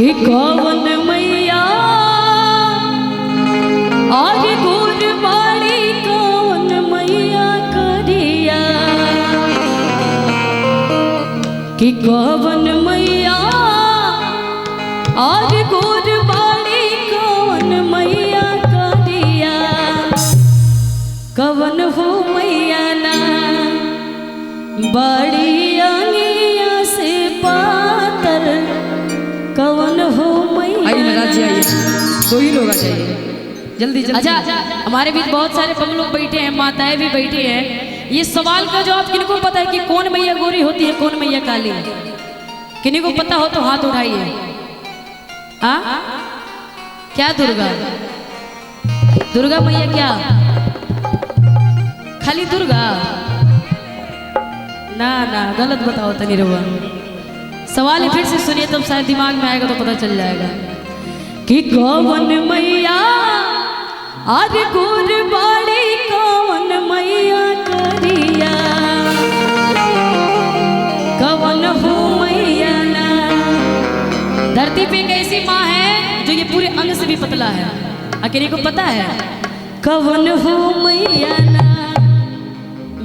कि कौन मैया आगे गोर बाड़ी कौन मैया करिया कि कौन मैया आगे गोर बाड़ी कौन मैया करिया कवन हो मैया ना बड़ी आंगिया से पातर कवन हो मैया। आइए महाराज जी आइए, दो ही लोग आ जाइए जल्दी जल्दी। अच्छा हमारे बीच बहुत सारे हम लोग बैठे हैं, माताएं भी बैठी हैं। ये सवाल का जवाब किनको पता है कि कौन मैया गोरी होती है कौन मैया काली? किन्हीं को पता हो तो हाथ उठाइए। हाँ क्या दुर्गा? दुर्गा मैया क्या खाली दुर्गा? ना ना गलत बताओ तनी रहुआ। सवाल फिर से सुनिए तब शायद दिमाग में आएगा तो पता चल जाएगा कि कौन मैया आज गोर बाड़ी कौन मैया करिया कौन हो मैया ना। धरती पे एक ऐसी माँ है जो ये पूरे अंग से भी पतला है, अकेले को पता है कौन हो मैया ना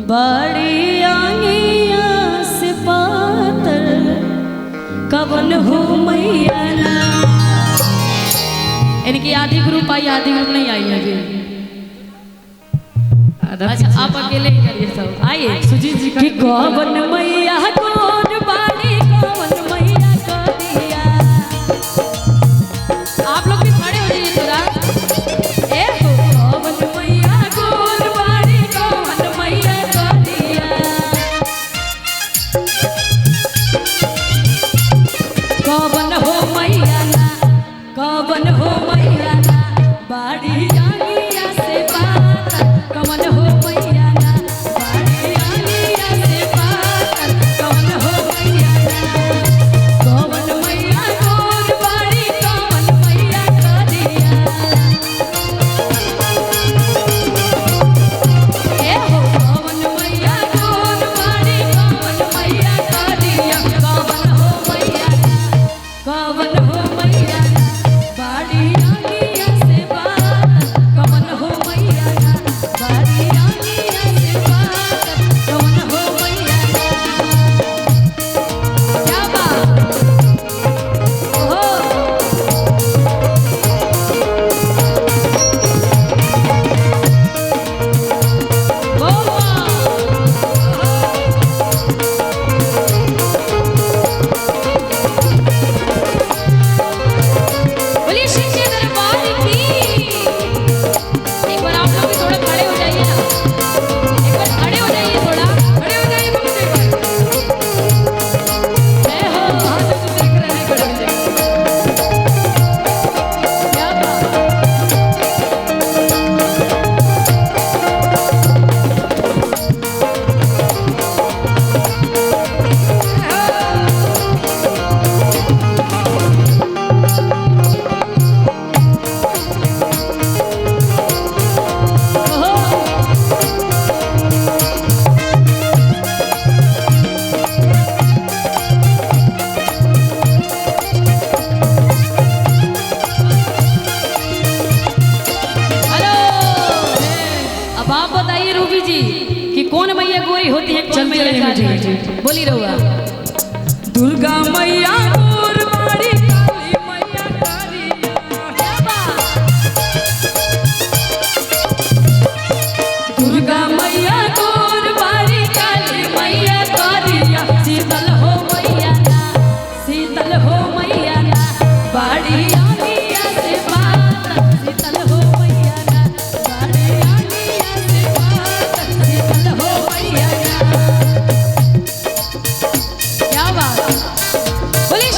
बड़ी आंगिया से पातर कवन हो मैया ना। इनकी आधी ग्रुप आई आधी ग्रुप नहीं आई है अभी। अच्छा आप अकेले ही करिए सब। आइए सुजीत जी की कवन मैया गोर बाड़ी कवन मैया करिया। आप लोग भी खड़े हो जाइए थोड़ा। ए कवन मैया गोर बाड़ी कवन मैया करिया कवन हो मैया ना कवन हो मैया ना बाड़ी आंगिया से पातर कवन हो मैया ना बाड़ी आंगिया से पातर कवन हो मैया ना कवन मैया गोर बाड़ी कवन मैया करिया। ए हो कवन मैया गोर बाड़ी कवन मैया करिया कवन हो मैया ना कवन हो मैया ना बाड़ी आंगिया से पातर कवन हो मैया ना बाड़ी आंगिया से पातर कवन हो मैया ना। क्या बात ओहो बोलिए शिष्य दरबार की। एक बार आप लोग भी थोड़ा खड़े हो जाइए ना, एक बार खड़े हो जाइए, थोड़ा खड़े हो जाइए तुम से एक बार। जय हो हाथ से देख रहे हैं खड़े हो जाइए। क्या बात ओहो हेलो। अब आप बताइए रूबी जी कि कौन मैया गोरी होती है कौन मैया काली? बोली रहुआ। दुर्गा मैया गोर बाड़ी काली मैया करिया। क्या बात दुर्गा मैया गोर बाड़ी काली मैया करिया शीतल हो मैया ना शीतल हो मैया ना बाड़ी आंगिया से पातर शीतल हो मैया ना बाड़ी आंगिया से पातर शीतल हो मैया ना। क्या बात बोली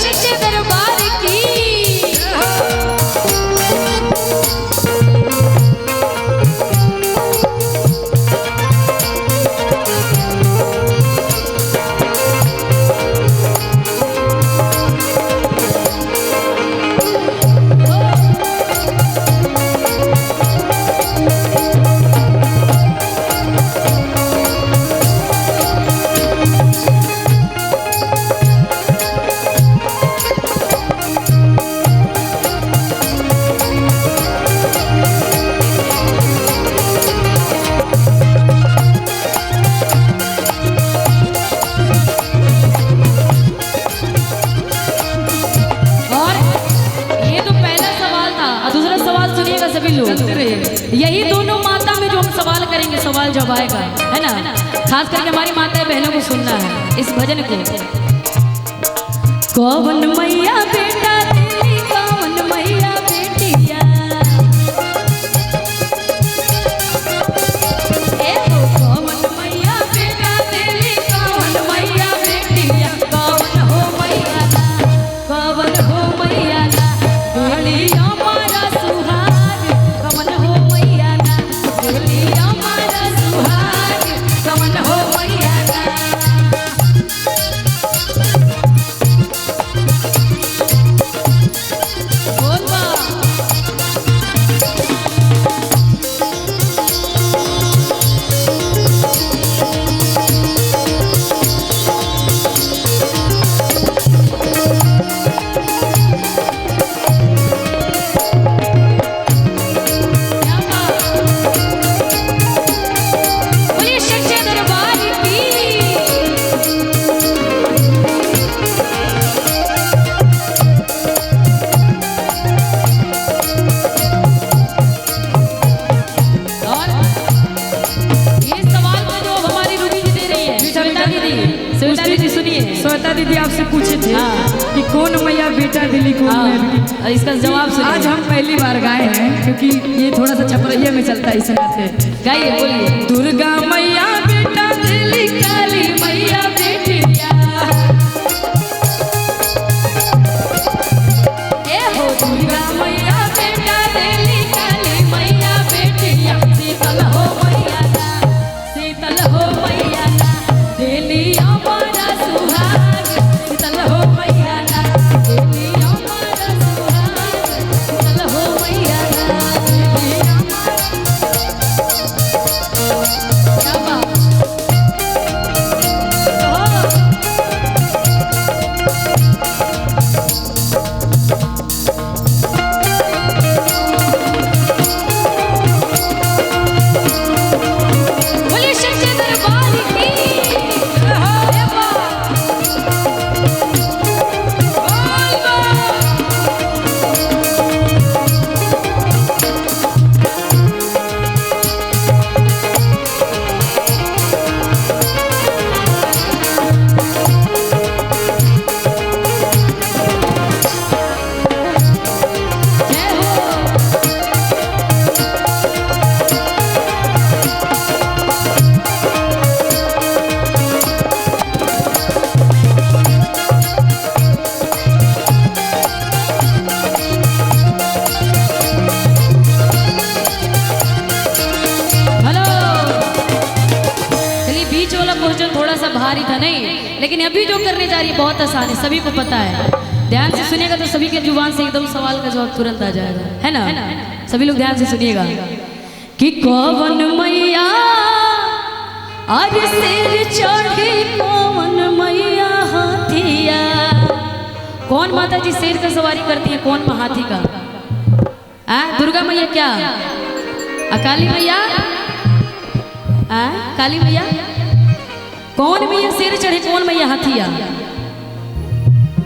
चलेगा सभी लोग। यही दोनों माता में जो हम सवाल करेंगे, सवाल जब आएगा, है ना। खास करके हमारी माता बहनों को सुनना है इस भजन को। कौन मैया बेटा तेरी, कौन मैया बेटिया, ए हो कौन मैया बेटा तेरी, कौन मैया बेटिया, कौन हो मैया ना, कौन हो मैया ना, बोलिया मारा सुहाग, कौन हो मैया ना, बोलिया मारा सुहाग, कौन हो मैया ना। बोल बा। क्या बात। बोलिए सच्चे दरबार की। और ये सवाल का जवाब हमारी रूबी जी दे रही है। श्वेता दीदी, श्वेता दीदी सुनिए। श्वेता दीदी आपसे पूछे थे हाँ। कि कौन मैया बेटा दिली, कौन मैया बेटी। हाँ, इसका जवाब सुनिए। आज हम पहली बार गाए हैं क्योंकि ये थोड़ा सा छपरैया में चलता है इस समय से। गाइए, बोलिए। दुर्गा मैया बेटा दिली, काली मैया बेटिया, ए हो दुर्गा मैया बेटा दिली, काली मैया बेटिया, शीतल हो मैया ना, शीतल हो मैया ना, दिली हमारा सुहाग, शीतल हो मैया ना, दिली हमारा सुहाग, शीतल हो मैया ना, दिली हमारा। क्या बात। बोलिए सच्चे दरबार की। जय मां। बोल बा। जय हो। हेलो। चलिए, बीच वाला क्वेश्चन थोड़ा सा भारी था नहीं, लेकिन अभी जो करने जा रही है बहुत आसान है, सभी को पता है। ध्यान से सुनिएगा तो सभी के जुबान से एकदम सवाल का जवाब तुरंत आ जाएगा, है ना। सभी लोग ध्यान से सुनिएगा कि कौन मैया अरे सिर चढ़े, कौन मैया हाथिया। कौन माता जी शेर का सवारी करती है, कौन हाथी का। दुर्गा मैया क्या, काली मैया, काली मैया। कौन मैया शेर चढ़े, कौन मैया हाथिया।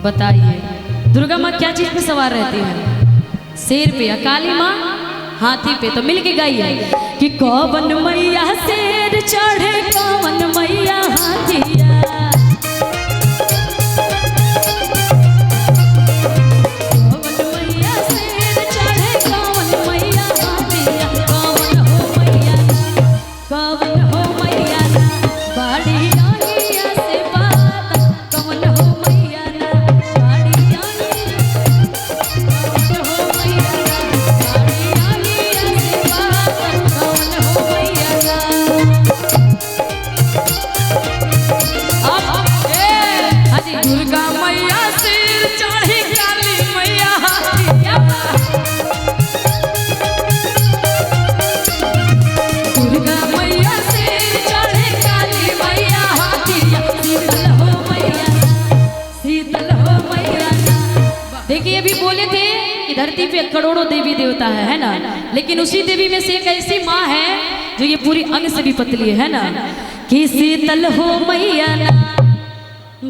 बताइए, दुर्गा माँ क्या चीज पे सवार रहती है, शेर पे, या काली माँ हाथी पे। तो मिल के गाइए कि कौन मैया शेर चढ़े, कौन मैया हाथिया। देखिए अभी बोले थे कि धरती पे करोड़ों देवी देवता है ना, लेकिन उसी देवी में से एक ऐसी माँ है जो ये पूरी अंग से भी पतली है ना, कि शीतल हो मैया ना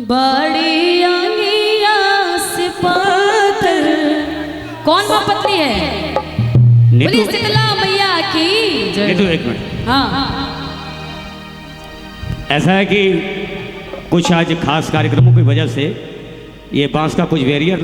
बड़ी अंगिया से पातर। कौन माँ पतली है? बोलिए शीतला मैया की जय। नीतू एक मिनट, हाँ ऐसा है कि कुछ आज खास कार्यक्रमों की वजह से ये बांस का कुछ बैरियर